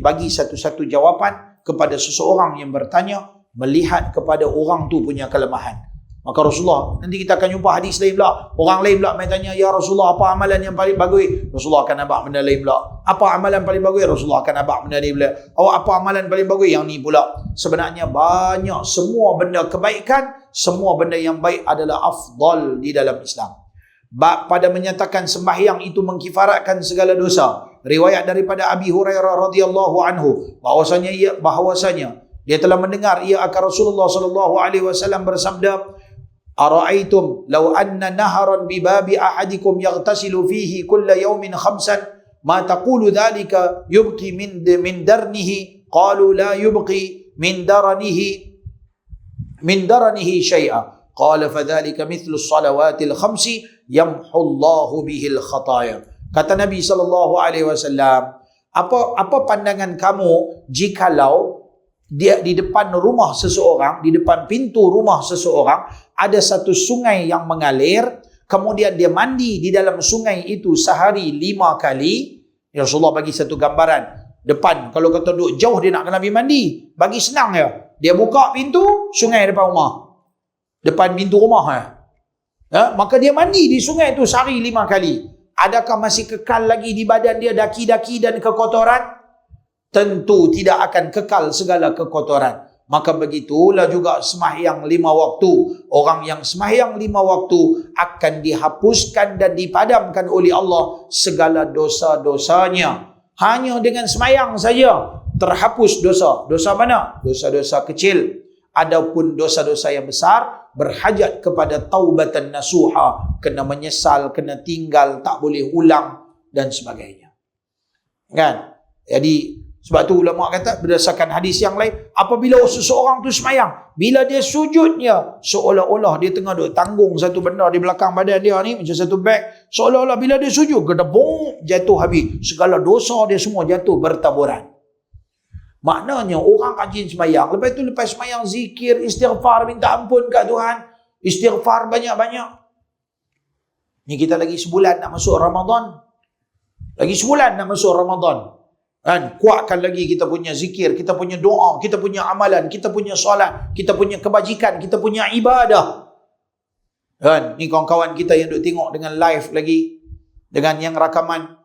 A: bagi satu-satu jawapan kepada seseorang yang bertanya melihat kepada orang tu punya kelemahan. Maka Rasulullah, nanti kita akan jumpa hadis lain pula. Orang lain pula main tanya, ya Rasulullah apa amalan yang paling bagus? Rasulullah akan nampak benda lain pula. Apa amalan paling bagus? Rasulullah akan nampak benda lain pula. Awak apa amalan paling bagus? Yang ni pula. Sebenarnya banyak, semua benda kebaikan, semua benda yang baik adalah afdal di dalam Islam. Pada menyatakan sembahyang itu mengkifaratkan segala dosa. Riwayat daripada Abi Hurairah radhiyallahu anhu bahwasanya dia telah mendengar akan Rasulullah sallallahu alaihi wasallam bersabda, "Ara'aitum law anna naharan bi babi ahadikum yaghtasilu fihi kulla yawmin khamsan ma taqulu dhalika yubqi min darnihi qalu la yubqi min darnihi shay'a qala fadhalika mithlu as-salawatil khamsi yamhu Allahu bihil khataya." Kata Nabi sallallahu alaihi wasallam, apa pandangan kamu jikalau dia di depan rumah seseorang, di depan pintu rumah seseorang ada satu sungai yang mengalir, kemudian dia mandi di dalam sungai itu sehari 5 kali. Rasulullah bagi satu gambaran. Depan, kalau kata duduk jauh dia nak kena pergi mandi, bagi senang ya. Dia buka pintu, sungai depan rumah. Depan pintu rumah maka dia mandi di sungai itu sehari 5 kali. Adakah masih kekal lagi di badan dia daki-daki dan kekotoran? Tentu tidak akan kekal segala kekotoran. Maka begitulah juga sembahyang 5 waktu. Orang yang sembahyang 5 waktu akan dihapuskan dan dipadamkan oleh Allah segala dosa-dosanya. Hanya dengan sembahyang saja terhapus dosa. Dosa mana? Dosa-dosa kecil. Adapun dosa-dosa yang besar berhajat kepada taubatan nasuha, kena menyesal, kena tinggal, tak boleh ulang dan sebagainya. Kan? Jadi sebab tu ulama kata berdasarkan hadis yang lain, apabila seseorang tu semayang, bila dia sujudnya seolah-olah dia tengah duk tanggung satu benda di belakang badan dia ni, macam satu beg, seolah-olah bila dia sujud gedebong jatuh habis, segala dosa dia semua jatuh bertaburan. Maknanya orang rajin semayang, lepas semayang zikir, istighfar, minta ampun kat Tuhan, istighfar banyak-banyak. Ni kita lagi sebulan nak masuk Ramadan. Lagi sebulan nak masuk Ramadan. Kan? Kuatkan lagi kita punya zikir, kita punya doa, kita punya amalan, kita punya solat, kita punya kebajikan, kita punya ibadah. Kan? Ni kawan-kawan kita yang duk tengok dengan live lagi, dengan yang rakaman.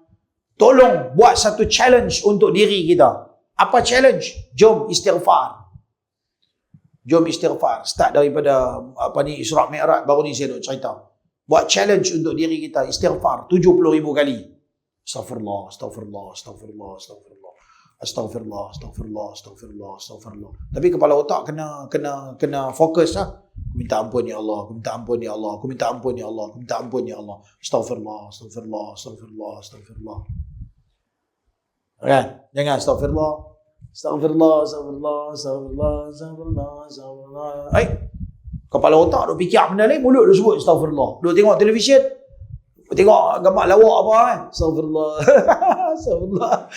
A: Tolong buat satu challenge untuk diri kita. Apa challenge? Jom istighfar. Jom istighfar. Start daripada Isra' Mi'raj, baru ni saya duk cerita. Buat challenge untuk diri kita, istighfar 70,000 kali. Astaghfirullah, astaghfirullah, astaghfirullah, astaghfirullah. Astaghfirullah, astaghfirullah, astaghfirullah, astaghfirullah. Tapi kepala otak kena fokus lah. Aku minta ampun ya Allah, aku minta ampun ya Allah, aku minta ampun ya Allah, aku minta ampun ya Allah. Astaghfirullah, astaghfirullah, astaghfirullah, astaghfirullah. Kan? Jangan astaghfirullah. Astaghfirullah, astaghfirullah, astaghfirullah, astaghfirullah, astaghfirullah. Kepala otak duk fikir benda lain, mulut duk sebut astaghfirullah. Duk tengok televisyen, tengok gambar lawak apa kan? Astaghfirullah. Astaghfirullah.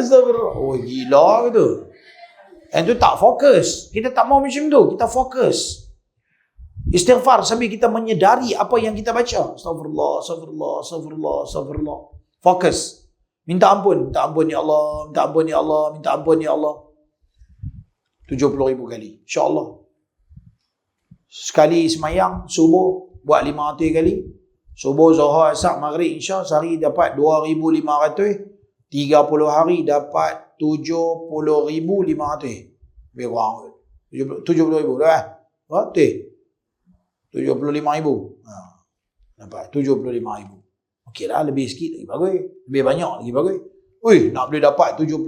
A: Astaghfirullah. Oh gila ke tu? Yang tu tak fokus. Kita tak mau macam tu. Kita fokus. Istighfar sambil kita menyedari apa yang kita baca. Astaghfirullah, astaghfirullah, astaghfirullah, astaghfirullah. Fokus. Minta ampun ya Allah, minta ampun ya Allah, minta ampun ya Allah. 70,000 kali. InsyaAllah. Sekali semayang, subuh, buat 500 kali. Subuh, Zuhur, Asar, Maghrib, Isya, sehari dapat 2,500. 30 hari dapat 70,500. Lebih kurang. 70,000 dah. Betul. 75,000. Dapat 75,000. Okey lah, lebih sikit lagi bagus. Lebih banyak lagi bagus. Ui, nak boleh dapat 70,000.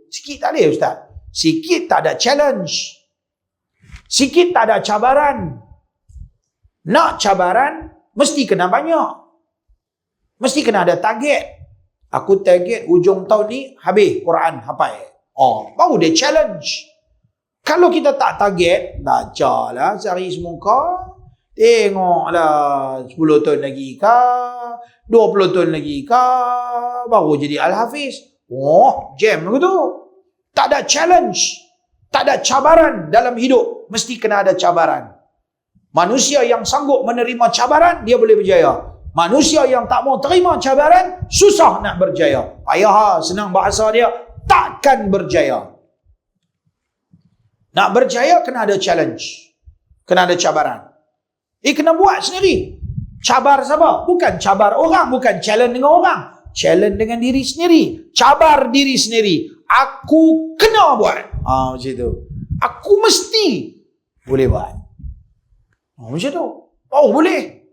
A: Sikit tak boleh Ustaz. Sikit tak ada challenge. Sikit tak ada cabaran. Nak cabaran, mesti kena banyak. Mesti kena ada target. Aku target ujung tahun ni habis Quran hafal. Baru dia challenge. Kalau kita tak target, bacalah sehari semuka. Tengoklah 10 tahun lagi kah, 20 tahun lagi kah, baru jadi Al-Hafiz. Jam aku tu. Tak ada challenge. Tak ada cabaran dalam hidup. Mesti kena ada cabaran. Manusia yang sanggup menerima cabaran, dia boleh berjaya. Manusia yang tak mau terima cabaran, susah nak berjaya. Payah, senang bahasa dia, takkan berjaya. Nak berjaya, kena ada challenge. Kena ada cabaran. Kena buat sendiri. Cabar siapa? Bukan cabar orang, bukan challenge dengan orang. Challenge dengan diri sendiri. Cabar diri sendiri. Aku kena buat. Macam tu. Aku mesti boleh buat. Macam tu. Boleh.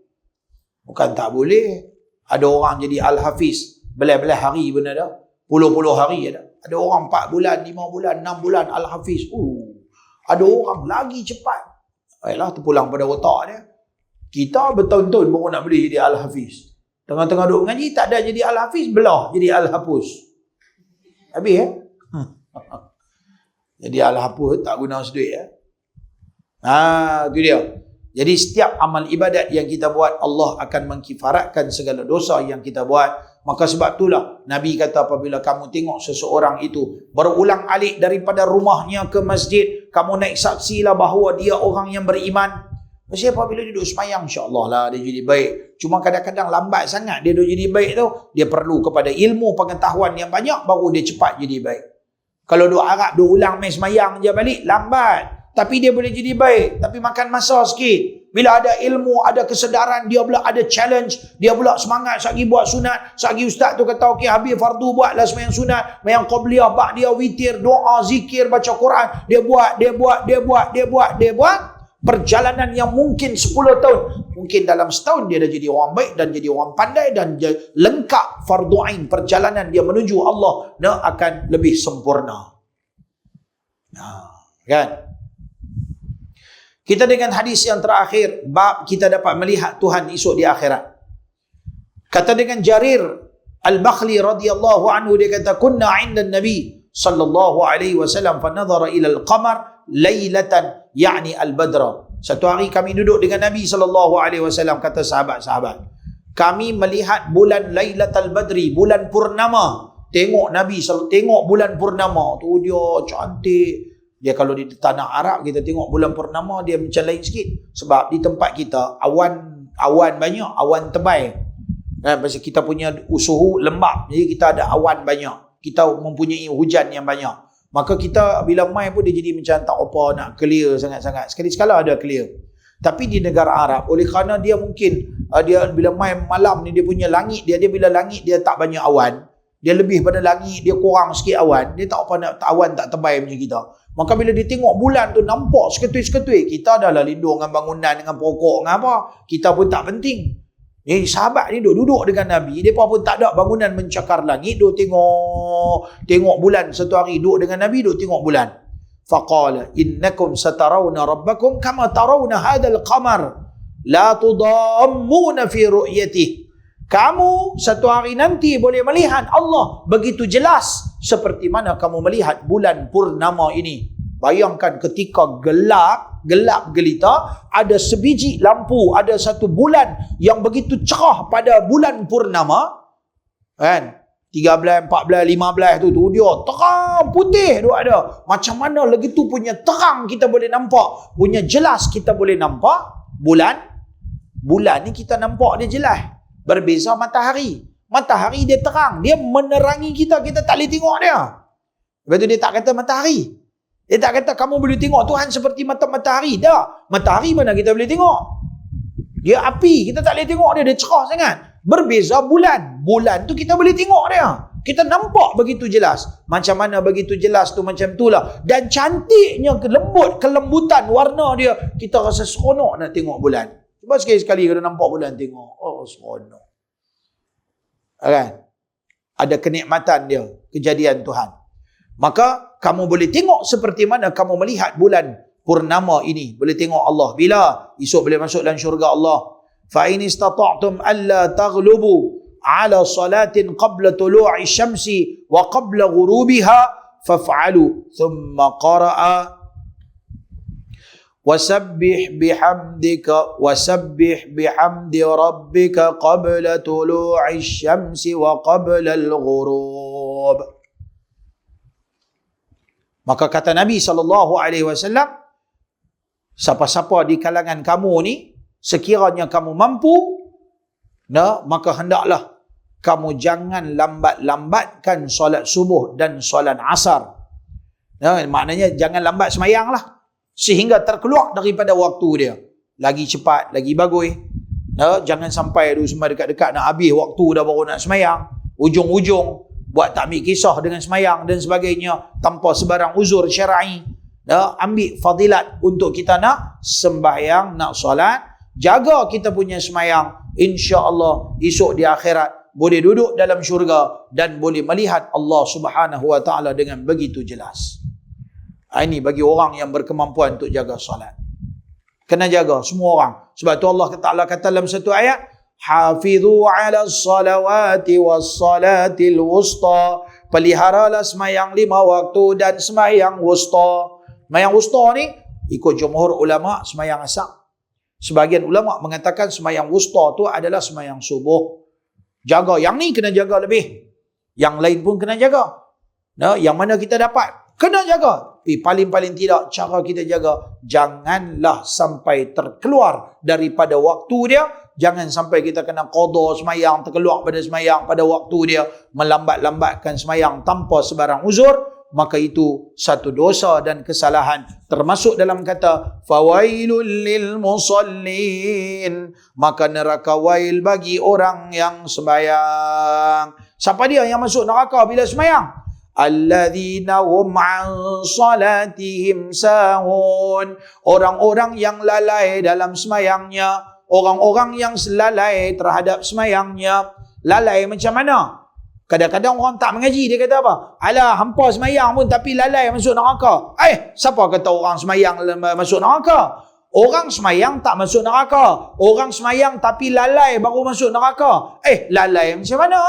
A: Bukan tak boleh. Ada orang jadi Al-Hafiz. Belah-belah hari benda dah. Puluh-puluh hari ada. Ada orang 4 bulan, 5 bulan, 6 bulan Al-Hafiz. Ada orang lagi cepat. Baiklah, terpulang pada otak dia. Kita bertahun-tahun baru nak boleh jadi Al-Hafiz. Tengah-tengah duduk mengaji, tak ada jadi Al-Hafiz, belah jadi Al-Hapus. Habis Jadi Al-Hapus tak guna seduit tu dia. Jadi setiap amal ibadat yang kita buat, Allah akan mengkifaratkan segala dosa yang kita buat. Maka sebab itulah Nabi kata, apabila kamu tengok seseorang itu berulang alik daripada rumahnya ke masjid, kamu naik saksilah bahawa dia orang yang beriman. Mesti apabila dia duduk semayang, insyaAllah lah dia jadi baik. Cuma kadang-kadang lambat sangat dia duduk jadi baik tu. Dia perlu kepada ilmu pengetahuan yang banyak, baru dia cepat jadi baik. Kalau duduk Arab, duduk ulang main semayang je balik, lambat. Tapi dia boleh jadi baik. Tapi makan masa sikit. Bila ada ilmu, ada kesedaran, dia pula ada challenge. Dia pula semangat, sagi buat sunat. Sagi ustaz tu kata, okey habis fardu, buatlah semayang sunat. Semayang qabliyah, ba'diyah, witir, doa, zikir, baca Quran. Dia buat. Perjalanan yang mungkin 10 tahun. Mungkin dalam setahun dia dah jadi orang baik dan jadi orang pandai dan lengkap fardu ain. Perjalanan dia menuju Allah akan lebih sempurna. Kan? Kita dengan hadis yang terakhir, bab kita dapat melihat Tuhan esok di akhirat. Kata dengan Jarir Al-Bakhli radhiyallahu anhu, dia kata, kunna 'inda an-nabi sallallahu alaihi wasallam fa nadhara ila al-qamar lailatan, yakni al-badra. Satu hari kami duduk dengan Nabi sallallahu alaihi wasallam, kata sahabat-sahabat, kami melihat bulan Lailatul Badri, bulan purnama. Tengok Nabi tengok bulan purnama tu, dia cantik. Dia kalau di tanah Arab kita tengok bulan purnama dia macam lain sikit. Sebab di tempat kita awan banyak, awan tebal. Pasal kita punya suhu lembap, jadi kita ada awan banyak. Kita mempunyai hujan yang banyak. Maka kita bila mai pun dia jadi macam tak apa nak clear sangat-sangat. Sekali-sekala ada clear. Tapi di negara Arab, oleh kerana dia mungkin dia bila mai malam ni dia punya langit dia bila langit dia tak banyak awan, dia lebih pada langit, dia kurang sikit awan, dia tak apa nak awan tak tebal macam kita. Maka bila dia tengok bulan tu nampak seketui-seketui, kita dah lah lindung dengan bangunan, dengan pokok, dengan apa. Kita pun tak penting. Sahabat ni duduk dengan Nabi, mereka pun tak ada bangunan mencakar langit, duk tengok bulan satu hari, duduk dengan Nabi, duk tengok bulan. Faqala innakum satarawna rabbakum kama tarawna hadzal qamar la tudammuna fi ru'yatihi. Kamu satu hari nanti boleh melihat Allah begitu jelas seperti mana kamu melihat bulan purnama ini. Bayangkan ketika gelap gelita, ada sebiji lampu, ada satu bulan yang begitu cerah pada bulan purnama. Kan? 13, 14, 15 tu dia terang putih tu ada. Macam mana lagi tu punya terang kita boleh nampak, punya jelas kita boleh nampak bulan. Bulan ni kita nampak dia jelas. Berbeza matahari. Matahari dia terang. Dia menerangi kita. Kita tak boleh tengok dia. Lepas tu dia tak kata matahari. Dia tak kata kamu boleh tengok Tuhan seperti matahari. Tak. Matahari mana kita boleh tengok? Dia api. Kita tak boleh tengok dia. Dia cerah sangat. Berbeza bulan. Bulan tu kita boleh tengok dia. Kita nampak begitu jelas. Macam mana begitu jelas tu macam tu lah. Dan cantiknya kelembutan warna dia. Kita rasa seronok nak tengok bulan. Cuba sekali-sekali kalau nampak bulan tengok. Oh, seronok. Kan? Ada kenikmatan dia. Kejadian Tuhan. Maka kamu boleh tengok seperti mana kamu melihat bulan purnama ini. Boleh tengok Allah. Bila? Esok boleh masuk dalam syurga Allah. فَإِنِ اسْتَطَعْتُمْ أَلَّا تَغْلُبُوا عَلَى صَلَاةٍ قَبْلَ طُلُوعِ الشَّمْسِ وَقَبْلَ غُرُوبِهَا فَافْعَلُوا ثُمَّ قَرَأَ وَسَبِّحْ بِحَمْدِ رَبِّكَ قَبْلَ طُلُوعِ الشَّمْسِ وَقَبْلَ الْغُرُوبِ. Maka kata Nabi SAW, siapa-siapa di kalangan kamu ni, sekiranya kamu mampu, maka hendaklah kamu jangan lambat-lambatkan solat subuh dan solat asar. Maknanya jangan lambat semayang lah. Sehingga terkeluar daripada waktu dia. Lagi cepat, lagi bagus. Jangan sampai semua dekat-dekat nak habis waktu dah baru nak semayang. Ujung-ujung buat takmir kisah dengan semayang dan sebagainya tanpa sebarang uzur syar'i. Ambil fadilat untuk kita nak sembahyang, nak solat. Jaga kita punya semayang. InsyaAllah esok di akhirat boleh duduk dalam syurga dan boleh melihat Allah Subhanahu Wa Taala dengan begitu jelas. Ini bagi orang yang berkemampuan untuk jaga solat. Kena jaga semua orang. Sebab tu Allah Ta'ala kata dalam satu ayat, Hafizu ala salawati was salatil wusta. Peliharalah semayang 5 waktu dan semayang wusta. Semayang wusta ni ikut jumhur ulama semayang asar. Sebagian ulama mengatakan semayang wusta tu adalah semayang subuh. Jaga. Yang ni kena jaga lebih. Yang lain pun kena jaga. Yang mana kita dapat, kena jaga. Paling-paling tidak cara kita jaga, janganlah sampai terkeluar daripada waktu dia. Jangan sampai kita kena qada semayang, terkeluar pada semayang pada waktu dia, melambat-lambatkan semayang tanpa sebarang uzur. Maka itu satu dosa dan kesalahan. Termasuk dalam kata fawailul lil musallin, maka neraka wail bagi orang yang sembahyang. Siapa dia yang masuk neraka bila sembahyang? Alladzina hum an salatihim sahun. Orang-orang yang lalai dalam semayangnya. Orang-orang yang lalai terhadap semayangnya. Lalai macam mana? Kadang-kadang orang tak mengaji, dia kata apa? Alah, hampa semayang pun tapi lalai masuk neraka. Siapa kata orang semayang masuk neraka? Orang semayang tak masuk neraka. Orang semayang tapi lalai baru masuk neraka. Lalai macam mana?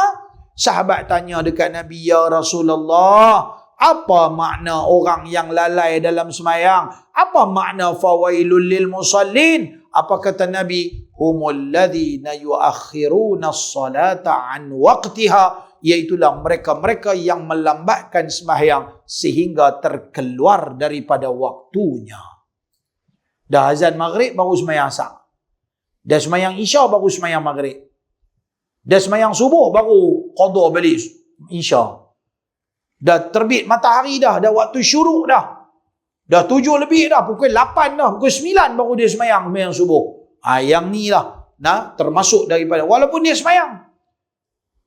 A: Sahabat tanya dekat Nabi, ya Rasulullah, Apa makna orang yang lalai dalam semayang? Apa makna fawailul lil musallin? Apa kata Nabi? Humul ladzina yuakhiruna as-salata an waqtiha, iaitulah mereka-mereka yang melambatkan sembahyang sehingga terkeluar daripada waktunya. Dah azan maghrib baru sembahyang asar. Dah sembahyang isya baru sembahyang maghrib. Dah sembahyang subuh baru qada balik isya. Dah terbit matahari dah waktu syuruk dah. Dah 7 lebih dah, pukul 8 dah, pukul 9 baru dia sembahyang subuh. Yang ni lah, termasuk daripada, walaupun dia sembahyang,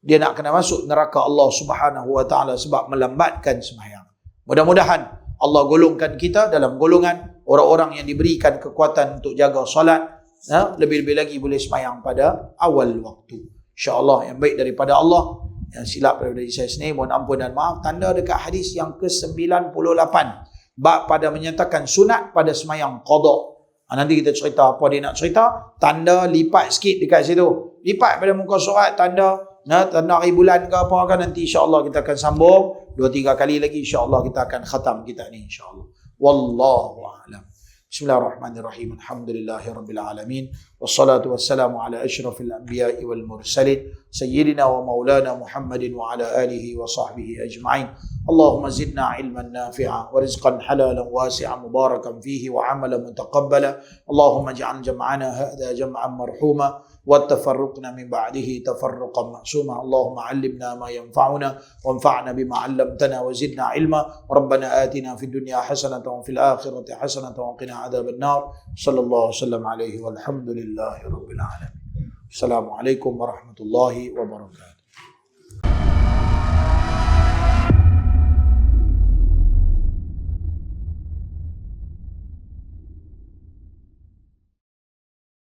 A: dia nak kena masuk neraka Allah Subhanahu Wa Taala sebab melambatkan sembahyang. Mudah-mudahan Allah golongkan kita dalam golongan orang-orang yang diberikan kekuatan untuk jaga solat, lebih-lebih lagi boleh sembahyang pada awal waktu. InsyaAllah yang baik daripada Allah, yang silap daripada saya sendiri, mohon ampun dan maaf. Tanda dekat hadis yang ke-98 bab pada menyatakan sunat pada sembahyang qada. Nanti kita cerita apa dia nak cerita. Tanda lipat sikit dekat situ, lipat pada muka surat tanda hari bulan ke apa kan. Nanti insyaAllah kita akan sambung 2-3 kali lagi. InsyaAllah kita akan khatam kitab ni insyaAllah. Wallahu a'lam. Bismillahirrahmanirrahim. Alhamdulillahirabbil alamin. Wassalatu wassalamu ala asyrafil anbiya'i wal mursalin sayyidina wa maulana Muhammadin wa ala alihi wa sahbihi ajma'in. Allahumma zidna ilman nafi'a wa rizqan halalan wasi'an mubarakan fihi wa amalan mutaqabbala. Allahumma ij'al jam'ana hadha jam'an marhuma wa tafarruqna min ba'dihi tafarruqan ma'suma. Allahumma 'allimna ma yanfa'una wanfa'na bima 'allamtana wa zidna ilma. Rabbana atina fid dunya hasanatan wa fil akhirati hasanatan wa qina adzaban nar. Sallallahu wasallam alaihi walhamdulillahi rabbil alamin. Assalamualaikum warahmatullahi wabarakatuh.